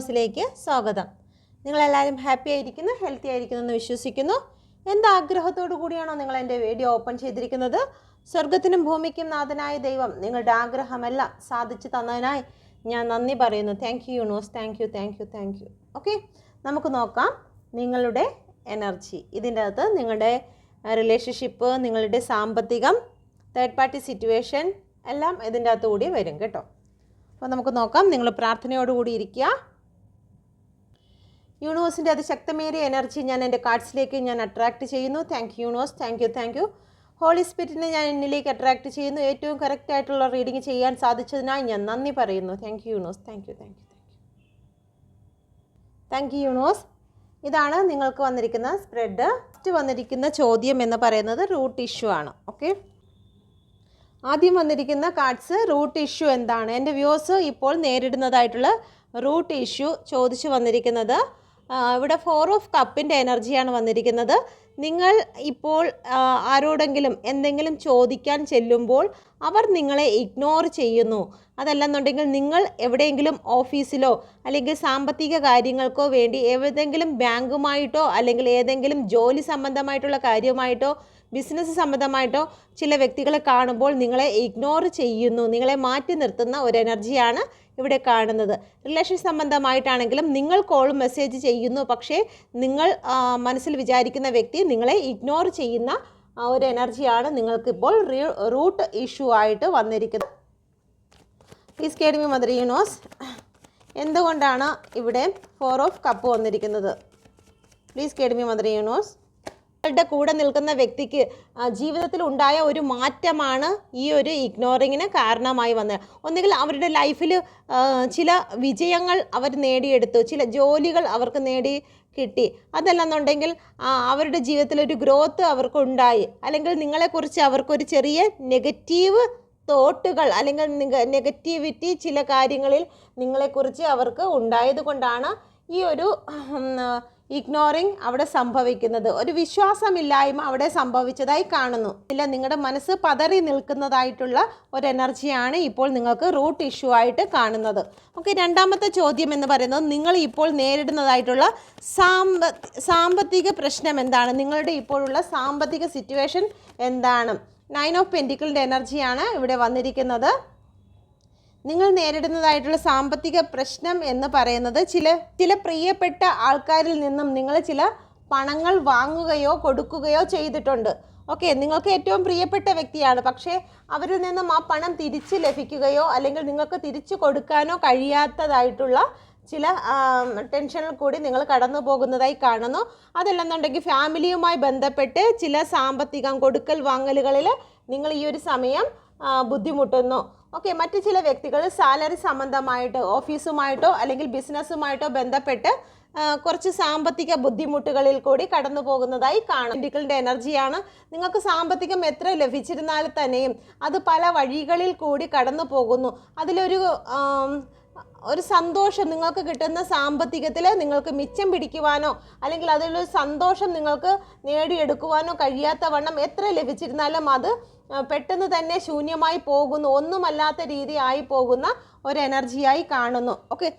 യൂണിവേഴ്സിലേക്ക് സ്വാഗതം. നിങ്ങളെല്ലാവരും ഹാപ്പി ആയിരിക്കുന്നു, ഹെൽത്തി ആയിരിക്കുന്നു എന്ന് വിശ്വസിക്കുന്നു. എന്താഗ്രഹത്തോടു കൂടിയാണോ നിങ്ങൾ എൻ്റെ വീഡിയോ ഓപ്പൺ ചെയ്തിരിക്കുന്നത്? സ്വർഗത്തിനും ഭൂമിക്കും നാഥനായ ദൈവം നിങ്ങളുടെ ആഗ്രഹമെല്ലാം സാധിച്ചു തന്നതിനായി ഞാൻ നന്ദി പറയുന്നു. Thank you universe, thank you thank you thank U. Okay, നമുക്ക് നോക്കാം നിങ്ങളുടെ എനർജി. ഇതിൻ്റെ അകത്ത് നിങ്ങളുടെ റിലേഷൻഷിപ്പ്, നിങ്ങളുടെ സാമ്പത്തികം, തേർഡ് പാർട്ടി സിറ്റുവേഷൻ എല്ലാം ഇതിൻ്റെ അകത്ത് കൂടി വരും കേട്ടോ. അപ്പോൾ നമുക്ക് നോക്കാം. നിങ്ങൾ പ്രാർത്ഥനയോടുകൂടി ഇരിക്കുക. യൂണിവേഴ്സിൻ്റെ അതിശക്തമേറിയ എനർജി ഞാൻ എൻ്റെ കാർഡ്സിലേക്ക് ഞാൻ അട്രാക്റ്റ് ചെയ്യുന്നു. Thank you universe, thank you thank you. Holy സ്പിരിറ്റിനെ ഞാൻ എന്നിലേക്ക് അട്രാക്റ്റ് ചെയ്യുന്നു. ഏറ്റവും കറക്റ്റ് ആയിട്ടുള്ള റീഡിങ് ചെയ്യാൻ സാധിച്ചതിനായി ഞാൻ നന്ദി പറയുന്നു. Thank you universe, thank you thank you thank you universe. ഇതാണ് നിങ്ങൾക്ക് വന്നിരിക്കുന്ന സ്പ്രെഡ്. ഫസ്റ്റ് വന്നിരിക്കുന്ന ചോദ്യം എന്ന് പറയുന്നത് റൂട്ട് ഇഷ്യൂ ആണ്. ഓക്കെ, ആദ്യം വന്നിരിക്കുന്ന കാർഡ്സ് റൂട്ട് ഇഷ്യൂ എന്താണ്, എൻ്റെ വ്യൂവേഴ്സ് ഇപ്പോൾ നേരിടുന്നതായിട്ടുള്ള റൂട്ട് ഇഷ്യൂ ചോദിച്ചു വന്നിരിക്കുന്നത്. ഇവിടെ 4 ഓഫ് കപ്പിൻ്റെ എനർജിയാണ് വന്നിരിക്കുന്നത്. നിങ്ങൾ ഇപ്പോൾ ആരോടെങ്കിലും എന്തെങ്കിലും ചോദിക്കാൻ ചെല്ലുമ്പോൾ അവർ നിങ്ങളെ ഇഗ്നോർ ചെയ്യുന്നു. അതല്ലെന്നുണ്ടെങ്കിൽ നിങ്ങൾ എവിടെയെങ്കിലും ഓഫീസിലോ അല്ലെങ്കിൽ സാമ്പത്തിക കാര്യങ്ങൾക്കോ വേണ്ടി ഏതെങ്കിലും ബാങ്കുമായിട്ടോ അല്ലെങ്കിൽ ഏതെങ്കിലും ജോലി സംബന്ധമായിട്ടുള്ള കാര്യമായിട്ടോ ബിസിനസ് സംബന്ധമായിട്ടോ ചില വ്യക്തികളെ കാണുമ്പോൾ നിങ്ങളെ ഇഗ്നോർ ചെയ്യുന്നു, നിങ്ങളെ മാറ്റി നിർത്തുന്ന ഒരു എനർജിയാണ് ഇവിടെ കാണുന്നത്. റിലേഷൻ സംബന്ധമായിട്ടാണെങ്കിലും നിങ്ങൾ കോളും മെസ്സേജ് ചെയ്യുന്നു, പക്ഷേ നിങ്ങൾ മനസ്സിൽ വിചാരിക്കുന്ന വ്യക്തി നിങ്ങളെ ഇഗ്നോർ ചെയ്യുന്ന ഒരു എനർജിയാണ് നിങ്ങൾക്കിപ്പോൾ റൂട്ട് ഇഷ്യൂ ആയിട്ട് വന്നിരിക്കുന്നത്. Please guide me mother universe, എന്തുകൊണ്ടാണ് ഇവിടെ 4 ഓഫ് കപ്പ് വന്നിരിക്കുന്നത്? Please guide me mother universe. നിങ്ങളുടെ കൂടെ നിൽക്കുന്ന വ്യക്തിക്ക് ജീവിതത്തിൽ ഉണ്ടായ ഒരു മാറ്റമാണ് ഈ ഒരു ഇഗ്നോറിങ്ങിന് കാരണമായി വന്നത്. ഒന്നുകിൽ അവരുടെ ലൈഫിൽ ചില വിജയങ്ങൾ അവർ നേടിയെടുത്തു, ചില ജോലികൾ അവർക്ക് നേടി കിട്ടി, അതല്ലെന്നുണ്ടെങ്കിൽ അവരുടെ ജീവിതത്തിൽ ഒരു ഗ്രോത്ത് അവർക്കുണ്ടായി, അല്ലെങ്കിൽ നിങ്ങളെക്കുറിച്ച് അവർക്കൊരു ചെറിയ നെഗറ്റീവ് തോട്ടുകൾ അല്ലെങ്കിൽ നെഗറ്റിവിറ്റി ചില കാര്യങ്ങളിൽ നിങ്ങളെക്കുറിച്ച് അവർക്ക് ഉണ്ടായത് കൊണ്ടാണ് ഈ ഒരു ഇഗ്നോറിങ് അവിടെ സംഭവിക്കുന്നത്. ഒരു വിശ്വാസമില്ലായ്മ അവിടെ സംഭവിച്ചതായി കാണുന്നു. ഇല്ല, നിങ്ങളുടെ മനസ്സ് പതറി നിൽക്കുന്നതായിട്ടുള്ള ഒരു എനർജിയാണ് ഇപ്പോൾ നിങ്ങൾക്ക് റൂട്ട് ഇഷ്യൂ ആയിട്ട് കാണുന്നത്. ഓക്കെ, രണ്ടാമത്തെ ചോദ്യം എന്ന് പറയുന്നത് നിങ്ങൾ ഇപ്പോൾ നേരിടുന്നതായിട്ടുള്ള സാമ്പത്തിക പ്രശ്നം എന്താണ്? നിങ്ങളുടെ ഇപ്പോഴുള്ള സാമ്പത്തിക സിറ്റുവേഷൻ എന്താണ്? 9 ഓഫ് പെൻറ്റിക്കിളിൻ്റെ എനർജിയാണ് ഇവിടെ വന്നിരിക്കുന്നത്. നിങ്ങൾ നേരിടുന്നതായിട്ടുള്ള സാമ്പത്തിക പ്രശ്നം എന്ന് പറയുന്നത് ചില പ്രിയപ്പെട്ട ആൾക്കാരിൽ നിന്നും നിങ്ങൾ ചില പണങ്ങൾ വാങ്ങുകയോ കൊടുക്കുകയോ ചെയ്തിട്ടുണ്ട്. ഓക്കെ, നിങ്ങൾക്ക് ഏറ്റവും പ്രിയപ്പെട്ട വ്യക്തിയാണ്, പക്ഷേ അവരിൽ നിന്നും ആ പണം തിരിച്ച് ലഭിക്കുകയോ അല്ലെങ്കിൽ നിങ്ങൾക്ക് തിരിച്ചു കൊടുക്കാനോ കഴിയാത്തതായിട്ടുള്ള ചില ടെൻഷനിൽ കൂടി നിങ്ങൾ കടന്നു പോകുന്നതായി കാണുന്നു. അതല്ലെന്നുണ്ടെങ്കിൽ ഫാമിലിയുമായി ബന്ധപ്പെട്ട് ചില സാമ്പത്തികം കൊടുക്കൽ വാങ്ങലുകളിൽ നിങ്ങൾ ഈ ഒരു സമയം ബുദ്ധിമുട്ടുന്നു. ഓക്കെ, മറ്റ് ചില വ്യക്തികൾ സാലറി സംബന്ധമായിട്ട് ഓഫീസുമായിട്ടോ അല്ലെങ്കിൽ ബിസിനസ്സുമായിട്ടോ ബന്ധപ്പെട്ട് കുറച്ച് സാമ്പത്തിക ബുദ്ധിമുട്ടുകളിൽ കൂടി കടന്നു പോകുന്നതായി കാണും. പെൻറ്റിക്കിളിൻ്റെ എനർജിയാണ്. നിങ്ങൾക്ക് സാമ്പത്തികം എത്ര ലഭിച്ചിരുന്നാൽ തന്നെയും അത് പല വഴികളിൽ കൂടി കടന്നു പോകുന്നു. ഒരു സന്തോഷം നിങ്ങൾക്ക് കിട്ടുന്ന സാമ്പത്തികത്തിൽ നിങ്ങൾക്ക് മിച്ചം പിടിക്കുവാനോ അല്ലെങ്കിൽ അതിലൊരു സന്തോഷം നിങ്ങൾക്ക് നേടിയെടുക്കുവാനോ കഴിയാത്ത വണ്ണം എത്ര ലഭിച്ചിരുന്നാലും അത് പെട്ടെന്ന് തന്നെ ശൂന്യമായി പോകുന്നു, ഒന്നുമല്ലാത്ത രീതിയായി പോകുന്ന ഒരു എനർജിയായി കാണുന്നു. ഓക്കെ,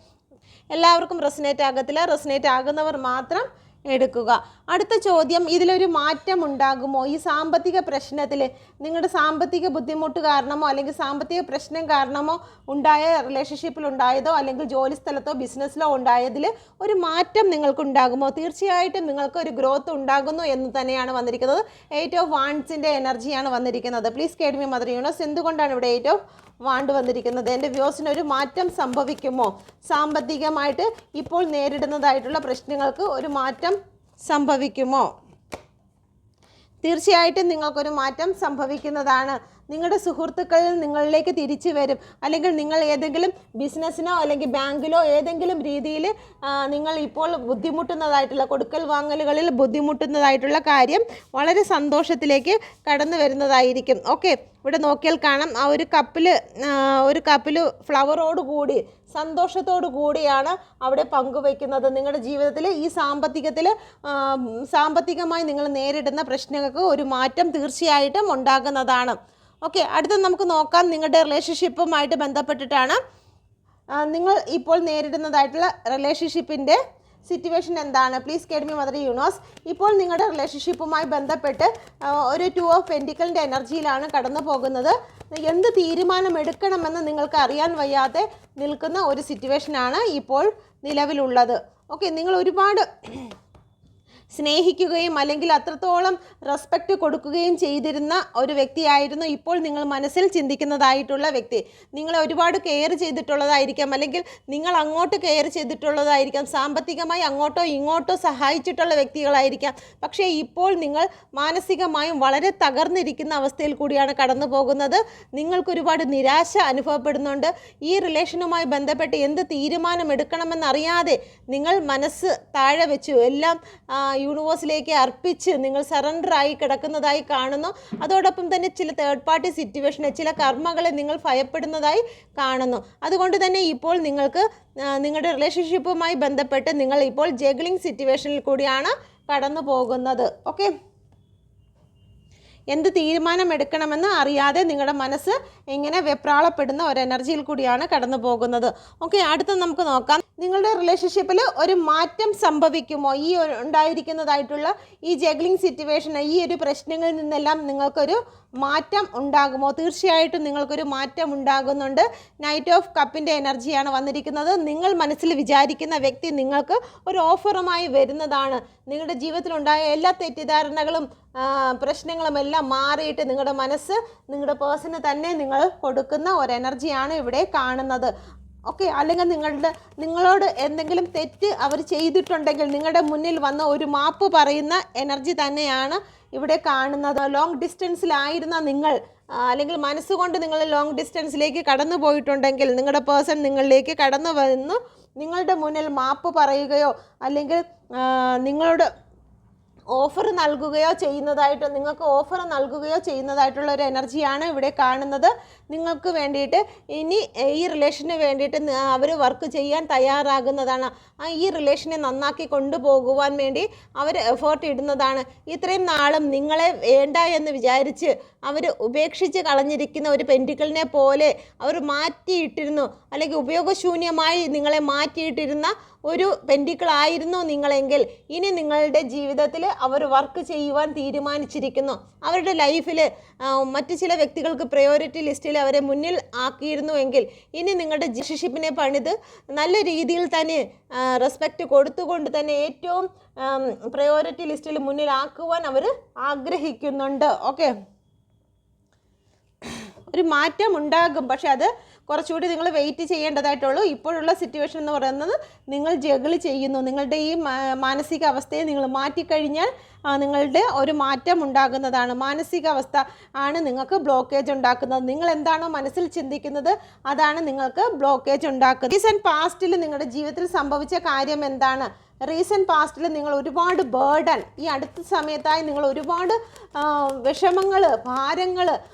എല്ലാവർക്കും റെസനേറ്റ് ആകത്തില്ല, റെസനേറ്റ് ആകുന്നവർ മാത്രം എടുക്കുക. അടുത്ത ചോദ്യം, ഇതിലൊരു മാറ്റം ഉണ്ടാകുമോ? ഈ സാമ്പത്തിക പ്രശ്നത്തിൽ നിങ്ങളുടെ സാമ്പത്തിക ബുദ്ധിമുട്ട് കാരണമോ അല്ലെങ്കിൽ സാമ്പത്തിക പ്രശ്നം കാരണമോ ഉണ്ടായ റിലേഷൻഷിപ്പിൽ ഉണ്ടായതോ അല്ലെങ്കിൽ ജോലി സ്ഥലത്തോ ബിസിനസ്സിലോ ഉണ്ടായതിൽ ഒരു മാറ്റം നിങ്ങൾക്കുണ്ടാകുമോ? തീർച്ചയായിട്ടും നിങ്ങൾക്ക് ഒരു ഗ്രോത്ത് ഉണ്ടാകുന്നു എന്ന് തന്നെയാണ് വന്നിരിക്കുന്നത്. 8 ഓഫ് വാണ്ട്സിൻ്റെ എനർജിയാണ് വന്നിരിക്കുന്നത്. Please guide me mother universe, എന്തുകൊണ്ടാണ് ഇവിടെ 8 ഓഫ് വാണ്ട് വന്നിരിക്കുന്നത്? എൻ്റെ വ്യൂസിന് ഒരു മാറ്റം സംഭവിക്കുമോ? സാമ്പത്തികമായിട്ട് ഇപ്പോൾ നേരിടുന്നതായിട്ടുള്ള പ്രശ്നങ്ങൾക്ക് ഒരു മാറ്റം സംഭവിക്കുമോ? തീർച്ചയായിട്ടും നിങ്ങൾക്കൊരു മാറ്റം സംഭവിക്കുന്നതാണ്. നിങ്ങളുടെ സുഹൃത്തുക്കൾ നിങ്ങളിലേക്ക് തിരിച്ചു വരും, അല്ലെങ്കിൽ നിങ്ങൾ ഏതെങ്കിലും ബിസിനസ്സിനോ അല്ലെങ്കിൽ ബാങ്കിലോ ഏതെങ്കിലും രീതിയിൽ നിങ്ങൾ ഇപ്പോൾ ബുദ്ധിമുട്ടുന്നതായിട്ടുള്ള കൊടുക്കൽ വാങ്ങലുകളിൽ ബുദ്ധിമുട്ടുന്നതായിട്ടുള്ള കാര്യം വളരെ സന്തോഷത്തിലേക്ക് കടന്നു വരുന്നതായിരിക്കും. ഓക്കെ, ഇവിടെ നോക്കിയാൽ കാണാം ആ ഒരു കപ്പിൽ ഫ്ലവറോട് കൂടി സന്തോഷത്തോടു കൂടിയാണ് അവിടെ പങ്കുവയ്ക്കുന്നത്. നിങ്ങളുടെ ജീവിതത്തിൽ ഈ സാമ്പത്തികമായി നിങ്ങൾ നേരിടുന്ന പ്രശ്നങ്ങൾക്ക് ഒരു മാറ്റം തീർച്ചയായിട്ടും ഉണ്ടാകുന്നതാണ്. ഓക്കെ, അടുത്ത നമുക്ക് നോക്കാം നിങ്ങളുടെ റിലേഷൻഷിപ്പുമായിട്ട് ബന്ധപ്പെട്ടിട്ടാണ്. നിങ്ങൾ ഇപ്പോൾ നേരിടുന്നതായിട്ടുള്ള റിലേഷൻഷിപ്പിൻ്റെ സിറ്റുവേഷൻ എന്താണ്? Please guide me mother universe. ഇപ്പോൾ നിങ്ങളുടെ റിലേഷൻഷിപ്പുമായി ബന്ധപ്പെട്ട് ഒരു 2 ഓഫ് പെൻറ്റിക്കിളിൻ്റെ എനർജിയിലാണ് കടന്നു പോകുന്നത്. എന്ത് തീരുമാനം എടുക്കണമെന്ന് നിങ്ങൾക്ക് അറിയാൻ വയ്യാതെ നിൽക്കുന്ന ഒരു സിറ്റുവേഷനാണ് ഇപ്പോൾ നിലവിലുള്ളത്. ഓക്കെ, നിങ്ങൾ ഒരുപാട് സ്നേഹിക്കുകയും അല്ലെങ്കിൽ അത്രത്തോളം റെസ്പെക്റ്റ് കൊടുക്കുകയും ചെയ്തിരുന്ന ഒരു വ്യക്തിയായിരുന്നു ഇപ്പോൾ നിങ്ങൾ മനസ്സിൽ ചിന്തിക്കുന്നതായിട്ടുള്ള വ്യക്തി. നിങ്ങളെ ഒരുപാട് കെയർ ചെയ്തിട്ടുള്ളതായിരിക്കാം, അല്ലെങ്കിൽ നിങ്ങൾ അങ്ങോട്ട് കെയർ ചെയ്തിട്ടുള്ളതായിരിക്കാം, സാമ്പത്തികമായി അങ്ങോട്ടോ ഇങ്ങോട്ടോ സഹായിച്ചിട്ടുള്ള വ്യക്തികളായിരിക്കാം. പക്ഷേ ഇപ്പോൾ നിങ്ങൾ മാനസികമായും വളരെ തകർന്നിരിക്കുന്ന അവസ്ഥയിൽ കൂടിയാണ് കടന്നു പോകുന്നത്. നിങ്ങൾക്കൊരുപാട് നിരാശ അനുഭവപ്പെടുന്നുണ്ട്. ഈ റിലേഷനുമായി ബന്ധപ്പെട്ട് എന്ത് തീരുമാനം എടുക്കണമെന്നറിയാതെ നിങ്ങൾ മനസ്സ് താഴെ വെച്ചു എല്ലാം യൂണിവേഴ്സിലേക്ക് അർപ്പിച്ച് നിങ്ങൾ സറണ്ടറായി കിടക്കുന്നതായി കാണുന്നു. അതോടൊപ്പം തന്നെ ചില തേർഡ് പാർട്ടി സിറ്റുവേഷനെ, ചില കർമ്മകളെ നിങ്ങൾ ഭയപ്പെടുന്നതായി കാണുന്നു. അതുകൊണ്ട് തന്നെ ഇപ്പോൾ നിങ്ങൾക്ക് നിങ്ങളുടെ റിലേഷൻഷിപ്പുമായി ബന്ധപ്പെട്ട് നിങ്ങൾ ഇപ്പോൾ ജഗ്ലിംഗ് സിറ്റുവേഷനിൽ കൂടിയാണ് കടന്നു പോകുന്നത്. ഓക്കെ, എന്ത് തീരുമാനം എടുക്കണമെന്ന് അറിയാതെ നിങ്ങളുടെ മനസ്സ് ഇങ്ങനെ വെപ്രാളപ്പെടുന്ന ഒരു എനർജിയിൽ കൂടിയാണ് കടന്നു പോകുന്നത്. ഓക്കെ, അടുത്ത നമുക്ക് നോക്കാം. നിങ്ങളുടെ റിലേഷൻഷിപ്പിൽ ഒരു മാറ്റം സംഭവിക്കുമോ? ഈ ഉണ്ടായിരിക്കുന്നതായിട്ടുള്ള ഈ ജഗ്ലിംഗ് സിറ്റുവേഷൻ, ഈ ഒരു പ്രശ്നങ്ങളിൽ നിന്നെല്ലാം നിങ്ങൾക്കൊരു മാറ്റം ഉണ്ടാകുമോ? തീർച്ചയായിട്ടും നിങ്ങൾക്കൊരു മാറ്റം ഉണ്ടാകുന്നുണ്ട്. നൈറ്റ് ഓഫ് കപ്പിൻ്റെ എനർജിയാണ് വന്നിരിക്കുന്നത്. നിങ്ങൾ മനസ്സിൽ വിചാരിക്കുന്ന വ്യക്തി നിങ്ങൾക്ക് ഒരു ഓഫറുമായി വരുന്നതാണ്. നിങ്ങളുടെ ജീവിതത്തിലുണ്ടായ എല്ലാ തെറ്റിദ്ധാരണകളും പ്രശ്നങ്ങളും എല്ലാം മാറിയിട്ട് നിങ്ങളുടെ മനസ്സ് നിങ്ങളുടെ പേഴ്സണ് തന്നെ നിങ്ങൾ കൊടുക്കുന്ന ഒരു എനർജിയാണ് ഇവിടെ കാണുന്നത്. ഓക്കെ, അല്ലെങ്കിൽ നിങ്ങളോട് എന്തെങ്കിലും തെറ്റ് അവർ ചെയ്തിട്ടുണ്ടെങ്കിൽ നിങ്ങളുടെ മുന്നിൽ വന്ന് ഒരു മാപ്പ് പറയുന്ന എനർജി തന്നെയാണ് ഇവിടെ കാണുന്നത്. ലോങ് ഡിസ്റ്റൻസിലായിരുന്ന നിങ്ങൾ, അല്ലെങ്കിൽ മനസ്സുകൊണ്ട് നിങ്ങൾ ലോങ് ഡിസ്റ്റൻസിലേക്ക് കടന്നു പോയിട്ടുണ്ടെങ്കിൽ നിങ്ങളുടെ പേഴ്സൺ നിങ്ങളിലേക്ക് കടന്നു വന്ന് നിങ്ങളുടെ മുന്നിൽ മാപ്പ് പറയുകയോ അല്ലെങ്കിൽ നിങ്ങളോട് ഓഫർ നൽകുകയോ ചെയ്യുന്നതായിട്ട്, നിങ്ങൾക്ക് ഓഫർ നൽകുകയോ ചെയ്യുന്നതായിട്ടുള്ള ഒരു എനർജിയാണ് ഇവിടെ കാണുന്നത്. നിങ്ങൾക്ക് വേണ്ടിയിട്ട് ഇനി ഈ റിലേഷന് വേണ്ടിയിട്ട് അവർ വർക്ക് ചെയ്യാൻ തയ്യാറാകുന്നതാണ്. ഈ റിലേഷനെ നന്നാക്കി കൊണ്ടുപോകുവാൻ വേണ്ടി അവർ എഫേർട്ട് ഇടുന്നതാണ്. ഇത്രയും നാളും നിങ്ങളെ വേണ്ട എന്ന് വിചാരിച്ച് അവർ ഉപേക്ഷിച്ച് കളഞ്ഞിരിക്കുന്ന ഒരു പെൻറ്റിക്കിളിനെ പോലെ അവർ മാറ്റിയിട്ടിരുന്നു, അല്ലെങ്കിൽ ഉപയോഗശൂന്യമായി നിങ്ങളെ മാറ്റിയിട്ടിരുന്ന ഒരു പെൻറ്റിക്കിളായിരുന്നു നിങ്ങളെങ്കിൽ ഇനി നിങ്ങളുടെ ജീവിതത്തിൽ അവർ വർക്ക് ചെയ്യുവാൻ തീരുമാനിച്ചിരിക്കുന്നു. അവരുടെ ലൈഫിൽ മറ്റു ചില വ്യക്തികൾക്ക് പ്രയോറിറ്റി ലിസ്റ്റിൽ അവരെ മുന്നിൽ ആക്കിയിരുന്നുവെങ്കിൽ ഇനി നിങ്ങളുടെ റിലേഷൻഷിപ്പിനെ പണിത് നല്ല രീതിയിൽ തന്നെ റെസ്പെക്റ്റ് കൊടുത്തുകൊണ്ട് തന്നെ ഏറ്റവും പ്രയോറിറ്റി ലിസ്റ്റിൽ മുന്നിലാക്കുവാൻ അവർ ആഗ്രഹിക്കുന്നുണ്ട്. ഓക്കെ, ഒരു മാറ്റം ഉണ്ടാകും, പക്ഷെ അത് കുറച്ചുകൂടി നിങ്ങൾ വെയിറ്റ് ചെയ്യേണ്ടതായിട്ടുള്ളൂ. ഇപ്പോഴുള്ള സിറ്റുവേഷൻ എന്ന് പറയുന്നത് നിങ്ങൾ ജഗിൾ ചെയ്യുന്നു. നിങ്ങളുടെ ഈ മാനസിക അവസ്ഥയെ നിങ്ങൾ മാറ്റിക്കഴിഞ്ഞാൽ നിങ്ങളുടെ ഒരു മാറ്റം ഉണ്ടാകുന്നതാണ്. മാനസികാവസ്ഥ ആണ് നിങ്ങൾക്ക് ബ്ലോക്കേജ് ഉണ്ടാക്കുന്നത്. നിങ്ങൾ എന്താണോ മനസ്സിൽ ചിന്തിക്കുന്നത് അതാണ് നിങ്ങൾക്ക് ബ്ലോക്കേജ് ഉണ്ടാക്കുന്നത്. റീസെൻറ്റ് പാസ്റ്റിൽ നിങ്ങളുടെ ജീവിതത്തിൽ സംഭവിച്ച കാര്യം എന്താണ്? റീസെൻറ്റ് പാസ്റ്റിൽ നിങ്ങൾ ഒരുപാട് ബേർഡൻ, ഈ അടുത്ത സമയത്തായി നിങ്ങൾ ഒരുപാട് വിഷമങ്ങൾ, ഭാരങ്ങൾ,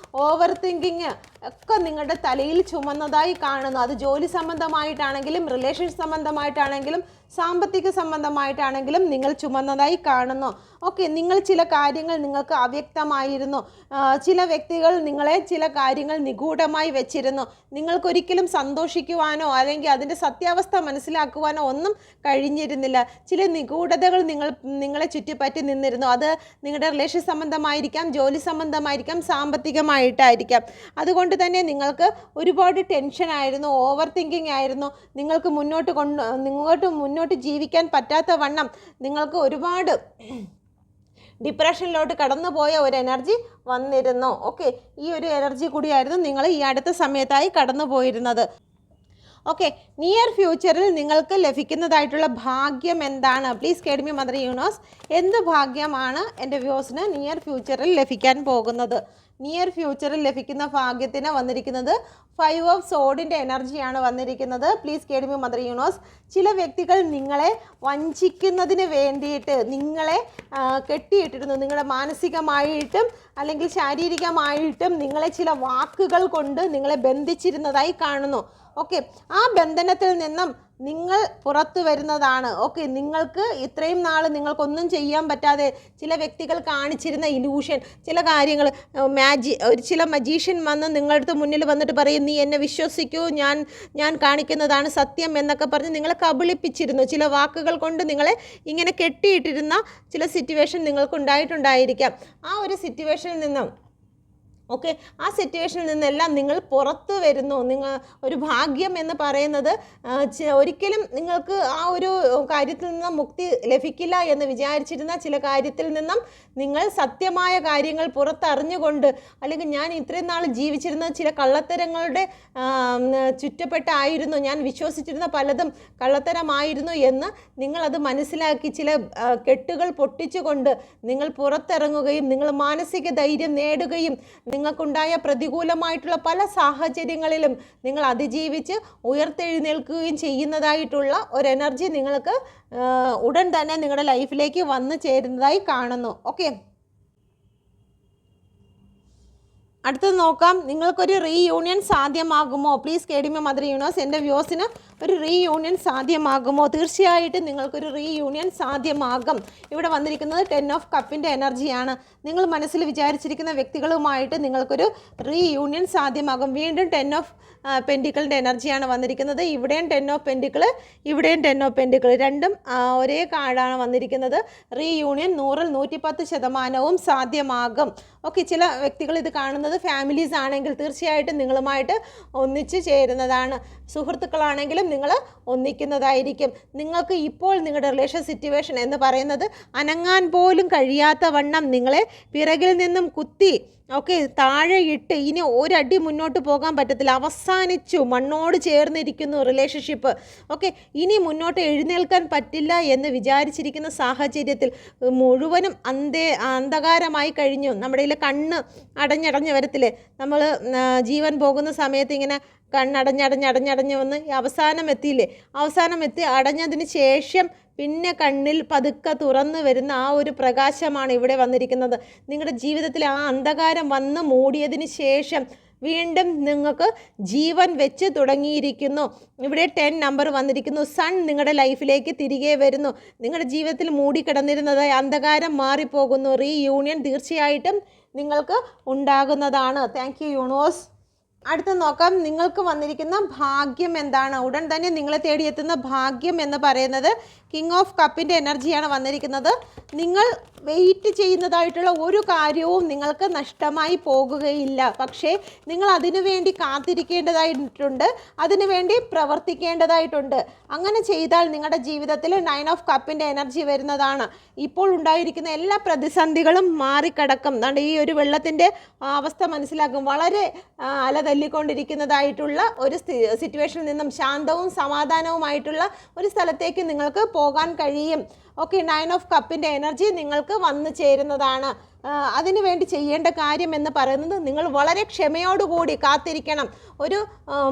ഓവർ തിങ്കിങ് ഒക്കെ നിങ്ങളുടെ തലയിൽ ചുമന്നതായി കാണുന്നു. അത് ജോലി സംബന്ധമായിട്ടാണെങ്കിലും റിലേഷൻ സംബന്ധമായിട്ടാണെങ്കിലും സാമ്പത്തിക സംബന്ധമായിട്ടാണെങ്കിലും നിങ്ങൾ ചുമന്നതായി കാണുന്നു. ഓക്കെ, നിങ്ങൾ ചില കാര്യങ്ങൾ നിങ്ങൾക്ക് അവ്യക്തമായിരുന്നു. ചില വ്യക്തികൾ നിങ്ങളെ ചില കാര്യങ്ങൾ നിഗൂഢമായി വെച്ചിരുന്നു. നിങ്ങൾക്കൊരിക്കലും സന്തോഷിക്കുവാനോ അല്ലെങ്കിൽ അതിൻ്റെ സത്യാവസ്ഥ മനസ്സിലാക്കുവാനോ ഒന്നും കഴിഞ്ഞിരുന്നില്ല. ചില നിഗൂഢതകൾ നിങ്ങളെ ചുറ്റിപ്പറ്റി നിന്നിരുന്നു. അത് നിങ്ങളുടെ റിലേഷൻ സംബന്ധമായിരിക്കാം, ജോലി സംബന്ധമായിരിക്കാം, സാമ്പത്തികമായിട്ടായിരിക്കാം. അതുകൊണ്ട് തന്നെ നിങ്ങൾക്ക് ഒരുപാട് ടെൻഷനായിരുന്നു, ഓവർ തിങ്കിങ് ആയിരുന്നു. നിങ്ങൾക്ക് മുന്നോട്ട് ജീവിക്കാൻ പറ്റാത്ത വണ്ണം നിങ്ങൾക്ക് ഒരുപാട് ഡിപ്രഷനിലോട്ട് കടന്നുപോയ ഒരു എനർജി വന്നിരുന്നു. ഓക്കെ, ഈ ഒരു എനർജി കൂടിയായിരുന്നു നിങ്ങൾ ഈ അടുത്ത സമയത്തായി കടന്നു പോയിരുന്നത്. ഓക്കെ, നിയർ ഫ്യൂച്ചറിൽ നിങ്ങൾക്ക് ലഭിക്കുന്നതായിട്ടുള്ള ഭാഗ്യം എന്താണ്? Please guide me mother universe. എന്ത് ഭാഗ്യമാണ് എൻ്റെ വ്യൂസിന് നിയർ ഫ്യൂച്ചറിൽ ലഭിക്കാൻ പോകുന്നത്? നിയർ ഫ്യൂച്ചറിൽ ലഭിക്കുന്ന ഭാഗ്യത്തിന് വന്നിരിക്കുന്നത് 5 ഓഫ് സോഡിൻ്റെ എനർജിയാണ് വന്നിരിക്കുന്നത്. Please guide me mother universe. ചില വ്യക്തികൾ നിങ്ങളെ വഞ്ചിക്കുന്നതിന് വേണ്ടിയിട്ട് നിങ്ങളെ കെട്ടിയിട്ടിരുന്നു. നിങ്ങളെ മാനസികമായിട്ടും അല്ലെങ്കിൽ ശാരീരികമായിട്ടും നിങ്ങളെ ചില വാക്കുകൾ കൊണ്ട് നിങ്ങളെ ബന്ധിച്ചിരുന്നതായി കാണുന്നു. ഓക്കെ, ആ ബന്ധനത്തിൽ നിന്നും നിങ്ങൾ പുറത്തു വരുന്നതാണ്. ഓക്കെ, നിങ്ങൾക്ക് ഇത്രയും നാൾ നിങ്ങൾക്കൊന്നും ചെയ്യാൻ പറ്റാതെ ചില വ്യക്തികൾ കാണിച്ചിരുന്ന ഇലൂഷൻ, ചില കാര്യങ്ങൾ ചില മജീഷ്യൻ വന്ന് നിങ്ങളുടെ മുന്നിൽ വന്നിട്ട് പറയും, നീ എന്നെ വിശ്വസിക്കൂ, ഞാൻ കാണിക്കുന്നതാണ് സത്യം എന്നൊക്കെ പറഞ്ഞ് നിങ്ങളെ കബളിപ്പിച്ചിരുന്നു. ചില വാക്കുകൾ കൊണ്ട് നിങ്ങളെ ഇങ്ങനെ കെട്ടിയിട്ടിരുന്ന ചില സിറ്റുവേഷൻ നിങ്ങൾക്കുണ്ടായിട്ടുണ്ടായിരിക്കാം. ആ ഒരു സിറ്റുവേഷനിൽ നിന്നും ആ സിറ്റുവേഷനിൽ നിന്നെല്ലാം നിങ്ങൾ പുറത്തു വരുന്നു. നിങ്ങൾ ഒരു ഭാഗ്യം എന്ന് പറയുന്നത് ഒരിക്കലും നിങ്ങൾക്ക് ആ ഒരു കാര്യത്തിൽ നിന്നും മുക്തി ലഭിക്കില്ല എന്ന് വിചാരിച്ചിരുന്ന ചില കാര്യത്തിൽ നിന്നും നിങ്ങൾ സത്യമായ കാര്യങ്ങൾ പുറത്തറിഞ്ഞുകൊണ്ട്, അല്ലെങ്കിൽ ഞാൻ ഇത്രയും നാൾ ജീവിച്ചിരുന്ന ചില കള്ളത്തരങ്ങളുടെ ചുറ്റപ്പെട്ടായിരുന്നു, ഞാൻ വിശ്വസിച്ചിരുന്ന പലതും കള്ളത്തരമായിരുന്നു എന്ന് നിങ്ങളത് മനസ്സിലാക്കി ചില കെട്ടുകൾ പൊട്ടിച്ചുകൊണ്ട് നിങ്ങൾ പുറത്തിറങ്ങുകയും നിങ്ങൾ മാനസിക ധൈര്യം നേടുകയും നിങ്ങൾക്കുണ്ടായ പ്രതികൂലമായിട്ടുള്ള പല സാഹചര്യങ്ങളിലും നിങ്ങൾ അതിജീവിച്ച് ഉയർത്തെഴുന്നേൽക്കുകയും ചെയ്യുന്നതായിട്ടുള്ള ഒരു എനർജി നിങ്ങൾക്ക് ഉടൻ തന്നെ നിങ്ങളുടെ ലൈഫിലേക്ക് വന്നു ചേരുന്നതായി കാണുന്നു. ഓക്കെ, അടുത്തത് നോക്കാം. നിങ്ങൾക്കൊരു റീയൂണിയൻ സാധ്യമാകുമോ? പ്ലീസ് KDMA മദർ യൂണിവേഴ്സ്, എൻ്റെ വ്യൂസിന് ഒരു റീയൂണിയൻ സാധ്യമാകുമോ? തീർച്ചയായിട്ടും നിങ്ങൾക്കൊരു റീയൂണിയൻ സാധ്യമാകും. ഇവിടെ വന്നിരിക്കുന്നത് 10 ഓഫ് കപ്പിൻ്റെ എനർജിയാണ്. നിങ്ങൾ മനസ്സിൽ വിചാരിച്ചിരിക്കുന്ന വ്യക്തികളുമായിട്ട് നിങ്ങൾക്കൊരു റീയൂണിയൻ സാധ്യമാകും. വീണ്ടും 10 ഓഫ് പെൻറ്റിക്കിളിൻ്റെ എനർജിയാണ് വന്നിരിക്കുന്നത്. ഇവിടെയും 10 ഓഫ് പെൻറ്റിക്കിൾ, ഇവിടെയും 10 ഓഫ് പെൻറ്റിക്കിൾ, രണ്ടും ഒരേ കാർഡാണ് വന്നിരിക്കുന്നത്. റീയൂണിയൻ 110% സാധ്യമാകും. ഓക്കെ, ചില വ്യക്തികൾ ഇത് കാണുന്നത് ഫാമിലീസ് ആണെങ്കിൽ തീർച്ചയായിട്ടും നിങ്ങളുമായിട്ട് ഒന്നിച്ച് ചേരുന്നതാണ്. സുഹൃത്തുക്കളാണെങ്കിലും നിങ്ങൾ ഒന്നിക്കുന്നതായിരിക്കും. നിങ്ങൾക്ക് ഇപ്പോൾ നിങ്ങളുടെ റിലേഷൻ സിറ്റുവേഷൻ എന്ന് പറയുന്നത് അനങ്ങാൻ പോലും കഴിയാത്ത വണ്ണം നിങ്ങളെ പിറകിൽ നിന്നും കുത്തി താഴെ ഇട്ട് ഇനി ഒരടി മുന്നോട്ട് പോകാൻ പറ്റത്തില്ല, അവസാനിച്ചു, മണ്ണോട് ചേർന്നിരിക്കുന്നു റിലേഷൻഷിപ്പ്. ഇനി മുന്നോട്ട് എഴുന്നേൽക്കാൻ പറ്റില്ല എന്ന് വിചാരിച്ചിരിക്കുന്ന സാഹചര്യത്തിൽ മുഴുവനും അന്ധകാരമായി കഴിഞ്ഞു. നമ്മുടെ കണ്ണ് അടഞ്ഞടഞ്ഞ് വരത്തില്ലേ, നമ്മൾ ജീവൻ പോകുന്ന സമയത്ത് ഇങ്ങനെ കണ്ണടഞ്ഞടഞ്ഞടഞ്ഞടഞ്ഞ് വന്ന് അവസാനം എത്തി അടഞ്ഞതിന് ശേഷം പിന്നെ കണ്ണിൽ പതുക്കെ തുറന്നു വരുന്ന ആ ഒരു പ്രകാശമാണ് ഇവിടെ വന്നിരിക്കുന്നത്. നിങ്ങളുടെ ജീവിതത്തിൽ ആ അന്ധകാരം വന്ന് മൂടിയതിന് ശേഷം വീണ്ടും നിങ്ങൾക്ക് ജീവൻ വെച്ച് തുടങ്ങിയിരിക്കുന്നു. ഇവിടെ 10 നമ്പർ വന്നിരിക്കുന്നു. സൺ നിങ്ങളുടെ ലൈഫിലേക്ക് തിരികെ വരുന്നു. നിങ്ങളുടെ ജീവിതത്തിൽ മൂടിക്കിടന്നിരുന്നത് അന്ധകാരം മാറിപ്പോകുന്നു. റീയൂണിയൻ തീർച്ചയായിട്ടും നിങ്ങൾക്ക് ഉണ്ടാകുന്നതാണ്. Thank you universe. അടുത്ത നോക്കാം, നിങ്ങൾക്ക് വന്നിരിക്കുന്ന ഭാഗ്യം എന്താണ്? ഉടൻ തന്നെ നിങ്ങളെ തേടിയെത്തുന്ന ഭാഗ്യം എന്ന് പറയുന്നത് കിങ് ഓഫ് കപ്പിൻ്റെ എനർജിയാണ് വന്നിരിക്കുന്നത്. നിങ്ങൾ വെയിറ്റ് ചെയ്യുന്നതായിട്ടുള്ള ഒരു കാര്യവും നിങ്ങൾക്ക് നഷ്ടമായി പോകുകയില്ല. പക്ഷേ നിങ്ങൾ അതിനുവേണ്ടി കാത്തിരിക്കേണ്ടതായിട്ടുണ്ട്, അതിനുവേണ്ടി പ്രവർത്തിക്കേണ്ടതായിട്ടുണ്ട്. അങ്ങനെ ചെയ്താൽ നിങ്ങളുടെ ജീവിതത്തിൽ 9 ഓഫ് കപ്പിൻ്റെ എനർജി വരുന്നതാണ്. ഇപ്പോൾ ഉണ്ടായിരിക്കുന്ന എല്ലാ പ്രതിസന്ധികളും മാറിക്കിടക്കും. അതുകൊണ്ട് ഈ ഒരു വെള്ളത്തിൻ്റെ അവസ്ഥ മനസ്സിലാക്കും. വളരെ അലതല്ലിക്കൊണ്ടിരിക്കുന്നതായിട്ടുള്ള ഒരു സിറ്റുവേഷനിൽ നിന്നും ശാന്തവും സമാധാനവുമായിട്ടുള്ള ഒരു സ്ഥലത്തേക്ക് നിങ്ങൾക്ക് പോകാൻ കഴിയും. 9 ഓഫ് കപ്പിൻ്റെ എനർജി നിങ്ങൾക്ക് വന്നു ചേരുന്നതാണ്. അതിനുവേണ്ടി ചെയ്യേണ്ട കാര്യം എന്ന് പറയുന്നത് നിങ്ങൾ വളരെ ക്ഷമയോടുകൂടി കാത്തിരിക്കണം. ഒരു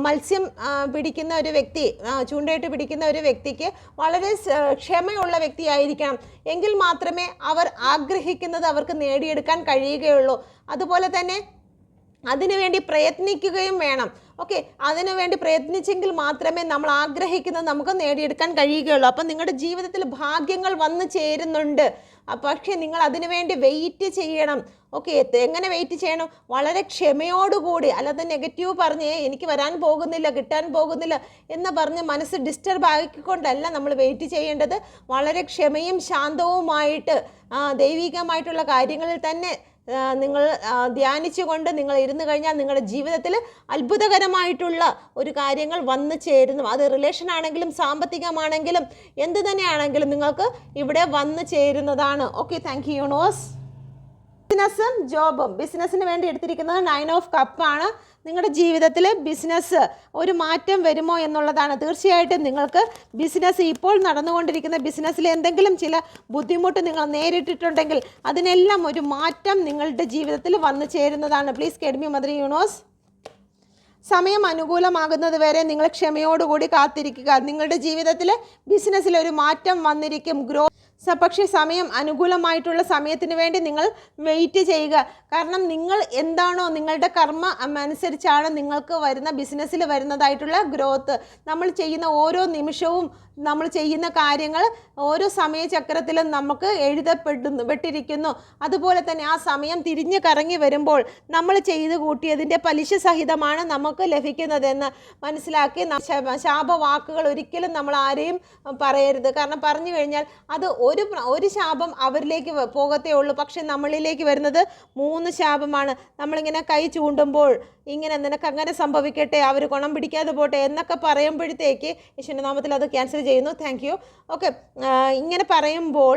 മത്സ്യം പിടിക്കുന്ന ഒരു വ്യക്തി, ചൂണ്ടയിട്ട് പിടിക്കുന്ന ഒരു വ്യക്തിക്ക് വളരെ ക്ഷമയുള്ള വ്യക്തിയായിരിക്കണം. എങ്കിൽ മാത്രമേ അവർ ആഗ്രഹിക്കുന്നത് അവർക്ക് നേടിയെടുക്കാൻ കഴിയുകയുള്ളൂ. അതുപോലെ തന്നെ അതിനുവേണ്ടി പ്രയത്നിക്കുകയും വേണം. അതിനുവേണ്ടി പ്രയത്നിച്ചെങ്കിൽ മാത്രമേ നമ്മൾ ആഗ്രഹിക്കുന്നത് നമുക്ക് നേടിയെടുക്കാൻ കഴിയുകയുള്ളൂ. അപ്പം നിങ്ങളുടെ ജീവിതത്തിൽ ഭാഗ്യങ്ങൾ വന്നു ചേരുന്നുണ്ട്. പക്ഷേ നിങ്ങൾ അതിനുവേണ്ടി വെയിറ്റ് ചെയ്യണം. എങ്ങനെ വെയിറ്റ് ചെയ്യണം? വളരെ ക്ഷമയോടുകൂടി, അല്ലാതെ നെഗറ്റീവ് പറഞ്ഞ് എനിക്ക് വരാൻ പോകുന്നില്ല, കിട്ടാൻ പോകുന്നില്ല എന്ന് പറഞ്ഞ് മനസ്സ് ഡിസ്റ്റർബ് ആക്കിക്കൊണ്ടല്ല നമ്മൾ വെയിറ്റ് ചെയ്യേണ്ടത്. വളരെ ക്ഷമയും ശാന്തവുമായിട്ട് ദൈവികമായിട്ടുള്ള കാര്യങ്ങളിൽ തന്നെ നിങ്ങൾ ധ്യാനിച്ചുകൊണ്ട് നിങ്ങൾ ഇരുന്ന് കഴിഞ്ഞാൽ നിങ്ങളുടെ ജീവിതത്തിൽ അത്ഭുതകരമായിട്ടുള്ള ഒരു കാര്യങ്ങൾ വന്നു ചേരുന്നു. അത് റിലേഷൻ ആണെങ്കിലും സാമ്പത്തികമാണെങ്കിലും എന്ത് തന്നെയാണെങ്കിലും നിങ്ങൾക്ക് ഇവിടെ വന്നു ചേരുന്നതാണ്. Thank you universe. ബിസിനസ്സും ജോബും, ബിസിനസ്സിന് വേണ്ടി എടുത്തിരിക്കുന്നത് 9 ഓഫ് കപ്പാണ്. നിങ്ങളുടെ ജീവിതത്തിൽ ബിസിനസ് ഒരു മാറ്റം വരുമോ എന്നുള്ളതാണ്. തീർച്ചയായിട്ടും നിങ്ങൾക്ക് ബിസിനസ്, ഇപ്പോൾ നടന്നുകൊണ്ടിരിക്കുന്ന ബിസിനസ്സിൽ എന്തെങ്കിലും ചില ബുദ്ധിമുട്ട് നിങ്ങൾ നേരിട്ടിട്ടുണ്ടെങ്കിൽ അതിനെല്ലാം ഒരു മാറ്റം നിങ്ങളുടെ ജീവിതത്തിൽ വന്നു ചേരുന്നതാണ്. Please KDMA mother universe. സമയം അനുകൂലമാകുന്നത് വരെ നിങ്ങൾ ക്ഷമയോടുകൂടി കാത്തിരിക്കുക. നിങ്ങളുടെ ജീവിതത്തിൽ ബിസിനസ്സിൽ ഒരു മാറ്റം വന്നിരിക്കും. പക്ഷേ സമയം അനുകൂലമായിട്ടുള്ള സമയത്തിന് വേണ്ടി നിങ്ങൾ വെയിറ്റ് ചെയ്യുക. കാരണം നിങ്ങൾ എന്താണോ നിങ്ങളുടെ കർമ്മ അനുസരിച്ചാണ് നിങ്ങൾക്ക് വരുന്ന ബിസിനസ്സിൽ വരുന്നതായിട്ടുള്ള ഗ്രോത്ത്. നമ്മൾ ചെയ്യുന്ന ഓരോ നിമിഷവും നമ്മൾ ചെയ്യുന്ന കാര്യങ്ങൾ ഓരോ സമയചക്രത്തിലും നമുക്ക് പെട്ടിരിക്കുന്നു. അതുപോലെ തന്നെ ആ സമയം തിരിഞ്ഞ് കറങ്ങി വരുമ്പോൾ നമ്മൾ ചെയ്ത് കൂട്ടിയതിൻ്റെ പലിശ സഹിതമാണ് നമുക്ക് ലഭിക്കുന്നതെന്ന് മനസ്സിലാക്കി ശാപവാക്കുകൾ ഒരിക്കലും നമ്മൾ ആരെയും പറയരുത്. കാരണം പറഞ്ഞു കഴിഞ്ഞാൽ അത് ഒരു ശാപം അവരിലേക്ക് പോകത്തേ ഉള്ളൂ. പക്ഷെ നമ്മളിലേക്ക് വരുന്നത് 3 ശാപമാണ്. നമ്മളിങ്ങനെ കൈ ചൂണ്ടുമ്പോൾ ഇങ്ങനെ നിനക്ക് അങ്ങനെ സംഭവിക്കട്ടെ, അവർ ഗുണം പിടിക്കാതെ പോട്ടെ എന്നൊക്കെ പറയുമ്പോഴത്തേക്ക് യേശുവിൻ്റെ നാമത്തിൽ അത് ക്യാൻസൽ ചെയ്യുന്നു. Thank U. ഓക്കെ, ഇങ്ങനെ പറയുമ്പോൾ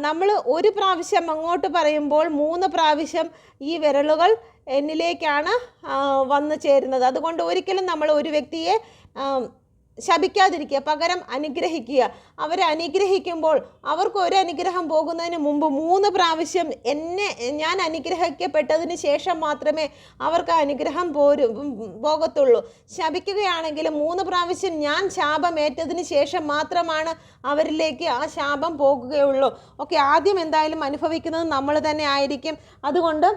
നമ്മൾ ഒരു പ്രാവശ്യം അങ്ങോട്ട് പറയുമ്പോൾ 3 പ്രാവശ്യം ഈ വിരലുകൾ എന്നിലേക്കാണ് വന്നു ചേരുന്നത്. അതുകൊണ്ട് ഒരിക്കലും നമ്മൾ ഒരു വ്യക്തിയെ ശപിക്കാതിരിക്കുക, പകരം അനുഗ്രഹിക്കുക. അവരെ അനുഗ്രഹിക്കുമ്പോൾ അവർക്ക് ഒരു അനുഗ്രഹം പോകുന്നതിന് മുമ്പ് 3 പ്രാവശ്യം ഞാൻ അനുഗ്രഹിക്കപ്പെട്ടതിന് ശേഷം മാത്രമേ അവർക്ക് അനുഗ്രഹം പോകത്തുള്ളൂ. ശപിക്കുകയാണെങ്കിൽ 3 പ്രാവശ്യം ഞാൻ ശാപമേറ്റതിന് ശേഷം മാത്രമാണ് അവരിലേക്ക് ആ ശാപം പോകുകയുള്ളൂ. ഓക്കെ, ആദ്യം എന്തായാലും അനുഭവിക്കുന്നത് നമ്മൾ തന്നെ ആയിരിക്കും. അതുകൊണ്ട്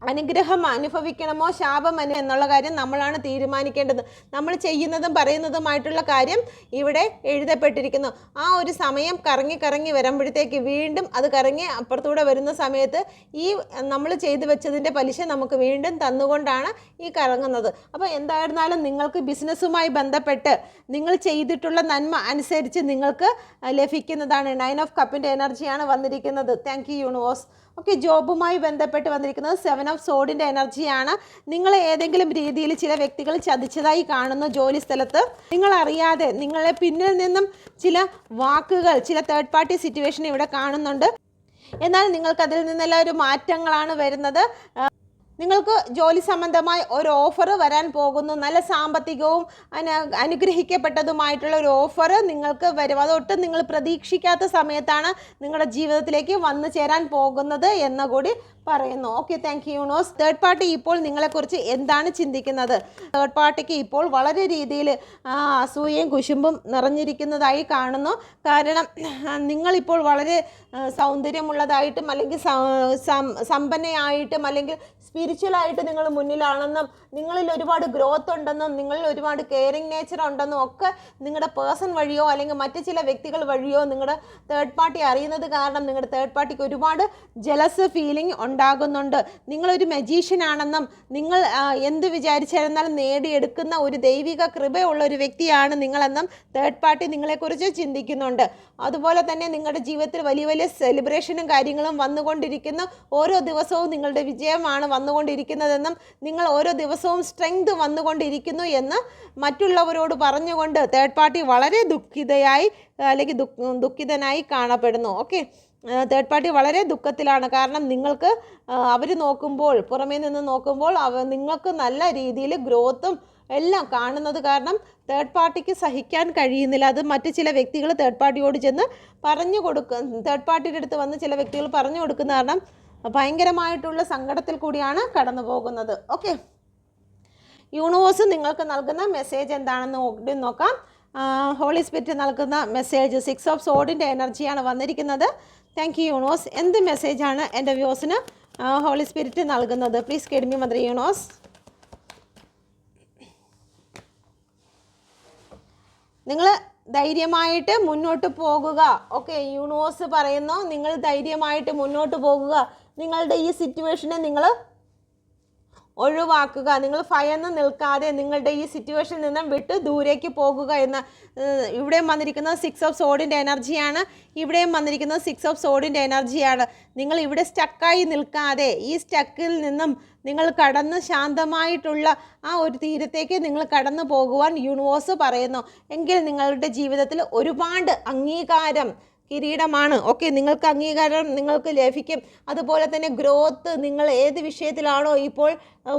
അനുഗ്രഹം അനുഭവിക്കണമോ ശാപം എന്നുള്ള കാര്യം നമ്മളാണ് തീരുമാനിക്കേണ്ടത്. നമ്മൾ ചെയ്യുന്നതും പറയുന്നതുമായിട്ടുള്ള കാര്യം ഇവിടെ എഴുതപ്പെട്ടിരിക്കുന്നു. ആ ഒരു സമയം കറങ്ങി വരുമ്പോഴത്തേക്ക് വീണ്ടും അത് കറങ്ങി അപ്പുറത്തൂടെ വരുന്ന സമയത്ത് ഈ നമ്മൾ ചെയ്തു വെച്ചതിൻ്റെ പലിശ നമുക്ക് വീണ്ടും തന്നുകൊണ്ടാണ് ഈ കറങ്ങുന്നത്. അപ്പോൾ എന്തായിരുന്നാലും നിങ്ങൾക്ക് ബിസിനസ്സുമായി ബന്ധപ്പെട്ട് നിങ്ങൾ ചെയ്തിട്ടുള്ള നന്മ അനുസരിച്ച് നിങ്ങൾക്ക് ലഭിക്കുന്നതാണ്. 9 ഓഫ് കപ്പിൻ്റെ എനർജിയാണ് വന്നിരിക്കുന്നത്. Thank you universe. ഓക്കെ, ജോബുമായി ബന്ധപ്പെട്ട് വന്നിരിക്കുന്നത് 7 ഓഫ് സോഡിൻ്റെ എനർജിയാണ്. നിങ്ങൾ ഏതെങ്കിലും രീതിയിൽ ചില വ്യക്തികൾ ചതിച്ചതായി കാണുന്നു ജോലി സ്ഥലത്ത്. നിങ്ങളറിയാതെ നിങ്ങളെ പിന്നിൽ നിന്നും ചില വാക്കുകൾ, ചില തേർഡ് പാർട്ടി സിറ്റുവേഷൻ ഇവിടെ കാണുന്നുണ്ട്. എന്നാൽ നിങ്ങൾക്കതിൽ നിന്നെല്ലാം ഒരു മാറ്റങ്ങളാണ് വരുന്നത്. നിങ്ങൾക്ക് ജോലി സംബന്ധമായ ഒരു ഓഫർ വരാൻ പോകുന്നു. നല്ല സാമ്പത്തികവും അനുഗ്രഹിക്കപ്പെട്ടതുമായിട്ടുള്ള ഒരു ഓഫർ നിങ്ങൾക്ക് വരും. അതൊട്ടും നിങ്ങൾ പ്രതീക്ഷിക്കാത്ത സമയത്താണ് നിങ്ങളുടെ ജീവിതത്തിലേക്ക് വന്നു ചേരാൻ പോകുന്നത് എന്ന് കൂടി പറയുന്നു. Okay, thank you universe. Third party ഇപ്പോൾ നിങ്ങളെക്കുറിച്ച് എന്താണ് ചിന്തിക്കുന്നത്? തേർഡ് പാർട്ടിക്ക് ഇപ്പോൾ വളരെ രീതിയിൽ അസൂയയും കുശുമ്പും നിറഞ്ഞിരിക്കുന്നതായി കാണുന്നു. കാരണം നിങ്ങളിപ്പോൾ വളരെ സൗന്ദര്യമുള്ളതായിട്ടും അല്ലെങ്കിൽ സമ്പന്നയായിട്ടും അല്ലെങ്കിൽ സ്പിരിച്വലായിട്ട് നിങ്ങൾ മുന്നിലാണെന്നും നിങ്ങളിൽ ഒരുപാട് ഗ്രോത്ത് ഉണ്ടെന്നും നിങ്ങളിൽ ഒരുപാട് കെയറിങ് നേച്ചർ ഉണ്ടെന്നും ഒക്കെ നിങ്ങളുടെ പേഴ്സൺ വഴിയോ അല്ലെങ്കിൽ മറ്റ് ചില വ്യക്തികൾ വഴിയോ നിങ്ങളുടെ തേർഡ് പാർട്ടി അറിയുന്നത് കാരണം നിങ്ങളുടെ തേർഡ് പാർട്ടിക്ക് ഒരുപാട് ജലസ് ഫീലിംഗ് ഉണ്ടാകുന്നുണ്ട്. നിങ്ങളൊരു മജീഷ്യനാണെന്നും നിങ്ങൾ എന്ത് വിചാരിച്ചിരുന്നാലും നേടിയെടുക്കുന്ന ഒരു ദൈവിക കൃപയുള്ള ഒരു വ്യക്തിയാണ് നിങ്ങളെന്നും തേർഡ് പാർട്ടി നിങ്ങളെക്കുറിച്ച് ചിന്തിക്കുന്നുണ്ട്. അതുപോലെ തന്നെ നിങ്ങളുടെ ജീവിതത്തിൽ വലിയ വലിയ സെലിബ്രേഷനും കാര്യങ്ങളും വന്നുകൊണ്ടിരിക്കുന്നു. ഓരോ ദിവസവും നിങ്ങളുടെ വിജയമാണ് വന്നുകൊണ്ടിരിക്കുന്നതെന്നും നിങ്ങൾ ഓരോ ദിവസവും സ്ട്രെങ്ത് വന്നുകൊണ്ടിരിക്കുന്നു എന്ന് മറ്റുള്ളവരോട് പറഞ്ഞുകൊണ്ട് തേർഡ് പാർട്ടി വളരെ ദുഃഖിതനായി കാണപ്പെടുന്നു. ഓക്കെ, തേർഡ് പാർട്ടി വളരെ ദുഃഖത്തിലാണ്. കാരണം നിങ്ങൾക്ക് അവർ നോക്കുമ്പോൾ, പുറമേ നിന്ന് നോക്കുമ്പോൾ നിങ്ങൾക്ക് നല്ല രീതിയിൽ ഗ്രോത്തും എല്ലാം കാണുന്നത് കാരണം തേർഡ് പാർട്ടിക്ക് സഹിക്കാൻ കഴിയുന്നില്ല. അത് മറ്റ് ചില വ്യക്തികൾ തേർഡ് പാർട്ടിയോട് ചെന്ന് പറഞ്ഞു കൊടുക്കും. തേർഡ് പാർട്ടിയുടെ അടുത്ത് വന്ന് ചില വ്യക്തികൾ പറഞ്ഞു കൊടുക്കുന്ന കാരണം ഭയങ്കരമായിട്ടുള്ള സങ്കടത്തിൽ കൂടിയാണ് കടന്നു പോകുന്നത്. ഓക്കെ, യൂണിവേഴ്സ് നിങ്ങൾക്ക് നൽകുന്ന മെസ്സേജ് എന്താണെന്ന് നോക്കാം. ഹോളി സ്പിരിറ്റ് നൽകുന്ന മെസ്സേജ് 6 ഓഫ് സോഡിൻ്റെ എനർജിയാണ് വന്നിരിക്കുന്നത്. Thank you universe. എന്ത് മെസ്സേജാണ് എൻ്റെ വ്യൂസിന് ഹോളി സ്പിരിറ്റ് നൽകുന്നത്? Please guide me mother universe. നിങ്ങൾ ധൈര്യമായിട്ട് മുന്നോട്ട് പോകുക. ഓക്കെ, യൂണിവേഴ്സ് പറയുന്നു നിങ്ങൾ ധൈര്യമായിട്ട് മുന്നോട്ട് പോകുക. നിങ്ങളുടെ ഈ സിറ്റുവേഷനെ നിങ്ങൾ ഒഴിവാക്കുക. നിങ്ങൾ ഭയന്ന് നിൽക്കാതെ നിങ്ങളുടെ ഈ സിറ്റുവേഷനിൽ നിന്നും വിട്ട് ദൂരേക്ക് പോകുക എന്ന്. ഇവിടെയും വന്നിരിക്കുന്നത് 6 ഓഫ് സോഡിൻ്റെ എനർജിയാണ്. ഇവിടെയും വന്നിരിക്കുന്നത് 6 ഓഫ് സോഡിൻ്റെ എനർജിയാണ്. നിങ്ങൾ ഇവിടെ സ്റ്റക്കായി നിൽക്കാതെ ഈ സ്റ്റക്കിൽ നിന്നും നിങ്ങൾ കടന്ന് ശാന്തമായിട്ടുള്ള ആ ഒരു തീരത്തേക്ക് നിങ്ങൾ കടന്നു പോകുവാൻ യൂണിവേഴ്സ് പറയുന്നു. എങ്കിൽ നിങ്ങളുടെ ജീവിതത്തിൽ ഒരുപാട് അംഗീകാരം കിരീടമാണ്. ഓക്കെ, നിങ്ങൾക്ക് അംഗീകാരം നിങ്ങൾക്ക് ലഭിക്കും. അതുപോലെ തന്നെ ഗ്രോത്ത്, നിങ്ങൾ ഏത് വിഷയത്തിലാണോ ഇപ്പോൾ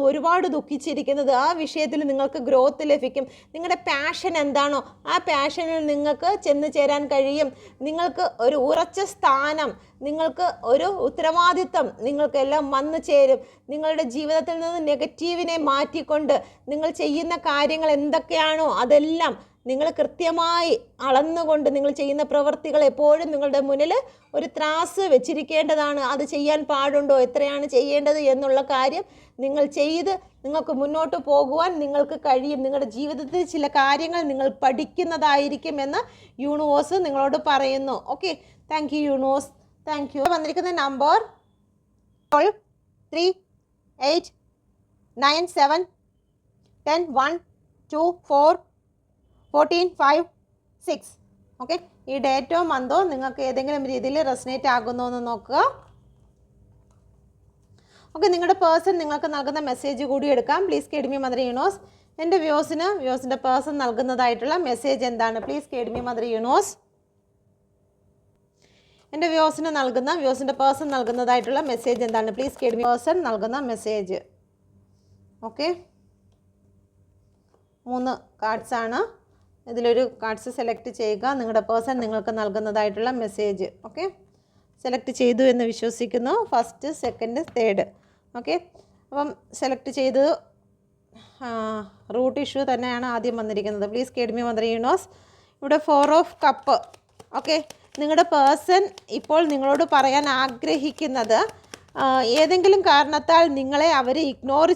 ഒരുപാട് ദുഃഖിച്ചിരിക്കുന്നത് ആ വിഷയത്തിൽ നിങ്ങൾക്ക് ഗ്രോത്ത് ലഭിക്കും. നിങ്ങളുടെ പാഷൻ എന്താണോ ആ പാഷനിൽ നിങ്ങൾക്ക് ചെന്ന് ചേരാൻ കഴിയും. നിങ്ങൾക്ക് ഒരു ഉറച്ച സ്ഥാനം, നിങ്ങൾക്ക് ഒരു ഉത്തരവാദിത്തം നിങ്ങൾക്കെല്ലാം വന്നു ചേരും. നിങ്ങളുടെ ജീവിതത്തിൽ നിന്ന് നെഗറ്റീവിനെ മാറ്റിക്കൊണ്ട് നിങ്ങൾ ചെയ്യുന്ന കാര്യങ്ങൾ എന്തൊക്കെയാണോ അതെല്ലാം നിങ്ങൾ കൃത്യമായി അളന്നുകൊണ്ട് നിങ്ങൾ ചെയ്യുന്ന പ്രവൃത്തികൾ എപ്പോഴും നിങ്ങളുടെ മുന്നിൽ ഒരു ത്രാസ് വെച്ചിരിക്കേണ്ടതാണ്. അത് ചെയ്യാൻ പാടുണ്ടോ, എത്രയാണ് ചെയ്യേണ്ടത് എന്നുള്ള കാര്യം നിങ്ങൾ ചെയ്ത് നിങ്ങൾക്ക് മുന്നോട്ട് പോകുവാൻ നിങ്ങൾക്ക് കഴിയും. നിങ്ങളുടെ ജീവിതത്തിൽ ചില കാര്യങ്ങൾ നിങ്ങൾ പഠിക്കുന്നതായിരിക്കുമെന്ന് യൂണിവേഴ്സ് നിങ്ങളോട് പറയുന്നു. Okay, thank you universe, thank U. വന്നിരിക്കുന്ന നമ്പർ 12 3 8 9 7 10 1 2 4 14 5 6. ഓക്കെ, ഈ ഡേറ്റോ മന്തോ നിങ്ങൾക്ക് ഏതെങ്കിലും രീതിയിൽ റെസനേറ്റ് ആകുന്നോ എന്ന് നോക്കുക. ഓക്കെ, നിങ്ങളുടെ പേഴ്സൺ നിങ്ങൾക്ക് നൽകുന്ന മെസ്സേജ് കൂടി എടുക്കാം. Please guide me mother universe. എൻ്റെ വ്യൂസിൻ്റെ പേഴ്സൺ നൽകുന്നതായിട്ടുള്ള മെസ്സേജ് എന്താണ്? Please guide me mother universe. എൻ്റെ വ്യൂസിൻ്റെ പേഴ്സൺ നൽകുന്നതായിട്ടുള്ള മെസ്സേജ് എന്താണ്? Please guide me. പേഴ്സൺ നൽകുന്ന മെസ്സേജ്. ഓക്കെ, 3 കാർഡ്സാണ്. ഇതിലൊരു കാർഡ്സ് സെലക്ട് ചെയ്യുക. നിങ്ങളുടെ പേഴ്സൺ നിങ്ങൾക്ക് നൽകുന്നതായിട്ടുള്ള മെസ്സേജ്. ഓക്കെ, സെലക്ട് ചെയ്തു എന്ന് വിശ്വസിക്കുന്നു. First, second, third. ഓക്കെ, അപ്പം സെലക്ട് ചെയ്ത് റൂട്ട് ഇഷ്യൂ തന്നെയാണ് ആദ്യം വന്നിരിക്കുന്നത്. Please guide me mother universe. ഇവിടെ 4 ഓഫ് കപ്പ്. ഓക്കെ, നിങ്ങളുടെ പേഴ്സൺ ഇപ്പോൾ നിങ്ങളോട് പറയാൻ ആഗ്രഹിക്കുന്നത് ഏതെങ്കിലും കാരണത്താൽ നിങ്ങളെ അവർ ഇഗ്നോർ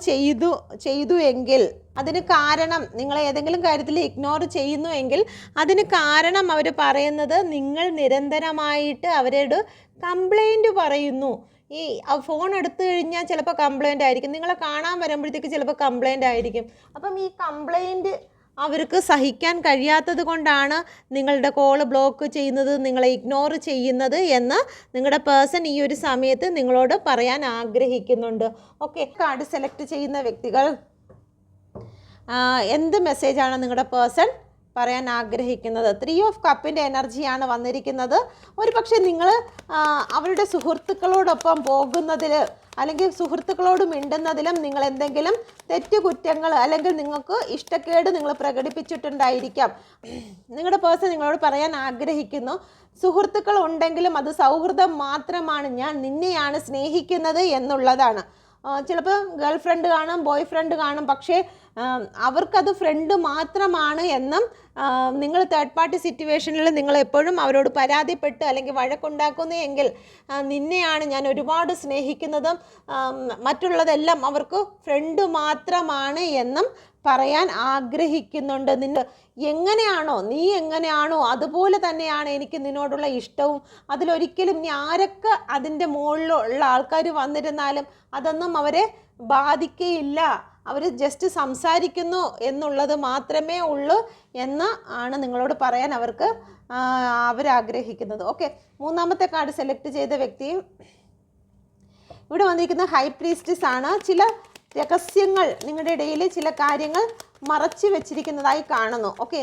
ചെയ്തു എങ്കിൽ അതിന് കാരണം, നിങ്ങളെ ഏതെങ്കിലും കാര്യത്തിൽ ഇഗ്നോർ ചെയ്യുന്നു എങ്കിൽ അതിന് കാരണം അവർ പറയുന്നത് നിങ്ങൾ നിരന്തരമായിട്ട് അവരോട് കംപ്ലൈൻറ്റ് പറയുന്നു. ഈ ഫോൺ എടുത്തു കഴിഞ്ഞാൽ ചിലപ്പോൾ കംപ്ലൈൻ്റ് ആയിരിക്കും, നിങ്ങളെ കാണാൻ വരുമ്പോഴത്തേക്ക് ചിലപ്പോൾ കംപ്ലൈൻ്റ് ആയിരിക്കും. അപ്പം ഈ കംപ്ലൈൻറ്റ് അവർക്ക് സഹിക്കാൻ കഴിയാത്തത് കൊണ്ടാണ് നിങ്ങളുടെ കോൾ ബ്ലോക്ക് ചെയ്യുന്നത്, നിങ്ങളെ ഇഗ്നോർ ചെയ്യുന്നത് എന്ന് നിങ്ങളുടെ പേഴ്സൺ ഈ ഒരു സമയത്ത് നിങ്ങളോട് പറയാൻ ആഗ്രഹിക്കുന്നുണ്ട്. ഓക്കെ, കാർഡ് സെലക്ട് ചെയ്യുന്ന വ്യക്തികൾ എന്ത് മെസ്സേജാണ് നിങ്ങളുടെ പേഴ്സൺ പറയാൻ ആഗ്രഹിക്കുന്നത്? 3 ഓഫ് കപ്പിൻ്റെ എനർജിയാണ് വന്നിരിക്കുന്നത്. ഒരു പക്ഷേ നിങ്ങൾ അവരുടെ സുഹൃത്തുക്കളോടൊപ്പം പോകുന്നതിൽ അല്ലെങ്കിൽ സുഹൃത്തുക്കളോട് മിണ്ടുന്നതിലും നിങ്ങൾ എന്തെങ്കിലും തെറ്റുകുറ്റങ്ങൾ അല്ലെങ്കിൽ നിങ്ങൾക്ക് ഇഷ്ടക്കേട് നിങ്ങൾ പ്രകടിപ്പിച്ചിട്ടുണ്ടായിരിക്കാം. നിങ്ങളുടെ പേഴ്സൺ നിങ്ങളോട് പറയാൻ ആഗ്രഹിക്കുന്നു, സുഹൃത്തുക്കൾ ഉണ്ടെങ്കിലും അത് സൗഹൃദം മാത്രമാണ്, ഞാൻ നിന്നെയാണ് സ്നേഹിക്കുന്നത് എന്നുള്ളതാണ്. ചിലപ്പോൾ ഗേൾ ഫ്രണ്ട് കാണും, ബോയ് ഫ്രണ്ട് കാണും, പക്ഷേ അവർക്കത് ഫ്രണ്ട് മാത്രമാണ് എന്നും നിങ്ങൾ തേർഡ് പാർട്ടി സിറ്റുവേഷനിൽ നിങ്ങൾ എപ്പോഴും അവരോട് പരാതിപ്പെട്ട് അല്ലെങ്കിൽ വഴക്കുണ്ടാക്കുന്നതെങ്കിൽ നിന്നെയാണ് ഞാൻ ഒരുപാട് സ്നേഹിക്കുന്നതും മറ്റുള്ളതെല്ലാം അവർക്ക് ഫ്രണ്ട് മാത്രമാണ് എന്നും പറയാൻ ആഗ്രഹിക്കുന്നുണ്ട്. നീ എങ്ങനെയാണോ അതുപോലെ തന്നെയാണ് എനിക്ക് നിന്നോടുള്ള ഇഷ്ടവും. അതിലൊരിക്കലും നീ ആരൊക്കെ അതിൻ്റെ മുകളിലുള്ള ആൾക്കാർ വന്നിരുന്നാലും അതൊന്നും അവരെ ബാധിക്കയില്ല, അവർ ജസ്റ്റ് സംസാരിക്കുന്നു എന്നുള്ളത് മാത്രമേ ഉള്ളൂ എന്ന് ആണ് നിങ്ങളോട് പറയാൻ അവരാഗ്രഹിക്കുന്നത്. ഓക്കെ, 3ാമത്തെ കാർഡ് സെലക്ട് ചെയ്ത വ്യക്തി ഇവിടെ വന്നിരിക്കുന്ന ഹൈ പ്രീസ്റ്റസ് ആണ്. ചില രഹസ്യങ്ങൾ നിങ്ങളുടെ ഇടയിൽ ചില കാര്യങ്ങൾ മറച്ചു വെച്ചിരിക്കുന്നതായി കാണുന്നു. ഓക്കെ,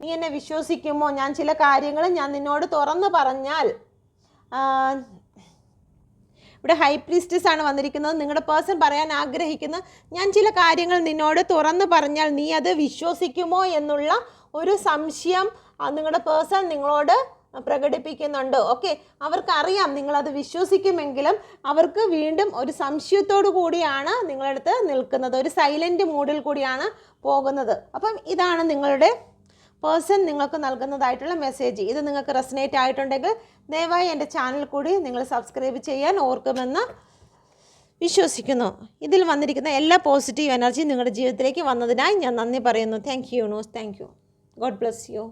നീ എന്നെ വിശ്വസിക്കുമോ? ഞാൻ ചില കാര്യങ്ങൾ ഞാൻ നിന്നോട് തുറന്നു പറഞ്ഞാൽ, ഇവിടെ ഹൈ പ്രീസ്റ്റസ് ആണ് വന്നിരിക്കുന്നത്. നിങ്ങളുടെ പേഴ്സൺ പറയാൻ ആഗ്രഹിക്കുന്ന, ഞാൻ ചില കാര്യങ്ങൾ നിന്നോട് തുറന്നു പറഞ്ഞാൽ നീ അത് വിശ്വസിക്കുമോ എന്നുള്ള ഒരു സംശയം നിങ്ങളുടെ പേഴ്സൺ നിങ്ങളോട് പ്രകടിപ്പിക്കുന്നുണ്ട്. ഓക്കെ, അവർക്കറിയാം നിങ്ങളത് വിശ്വസിക്കുമെങ്കിലും അവർക്ക് വീണ്ടും ഒരു സംശയത്തോടു കൂടിയാണ് നിങ്ങളടുത്ത് നിൽക്കുന്നത്, ഒരു സൈലൻറ്റ് മൂഡിൽ കൂടിയാണ് പോകുന്നത്. അപ്പം ഇതാണ് നിങ്ങളുടെ പേഴ്സൺ നിങ്ങൾക്ക് നൽകുന്നതായിട്ടുള്ള മെസ്സേജ്. ഇത് നിങ്ങൾക്ക് റെസനേറ്റ് ആയിട്ടുണ്ടെങ്കിൽ ദയവായി എൻ്റെ ചാനൽ കൂടി നിങ്ങൾ സബ്സ്ക്രൈബ് ചെയ്യാൻ ഓർക്കുമെന്ന് വിശ്വസിക്കുന്നു. ഇതിൽ വന്നിരിക്കുന്ന എല്ലാ പോസിറ്റീവ് എനർജിയും നിങ്ങളുടെ ജീവിതത്തിലേക്ക് വന്നതിനായി ഞാൻ നന്ദി പറയുന്നു. Thank you universe, thank U. God bless you.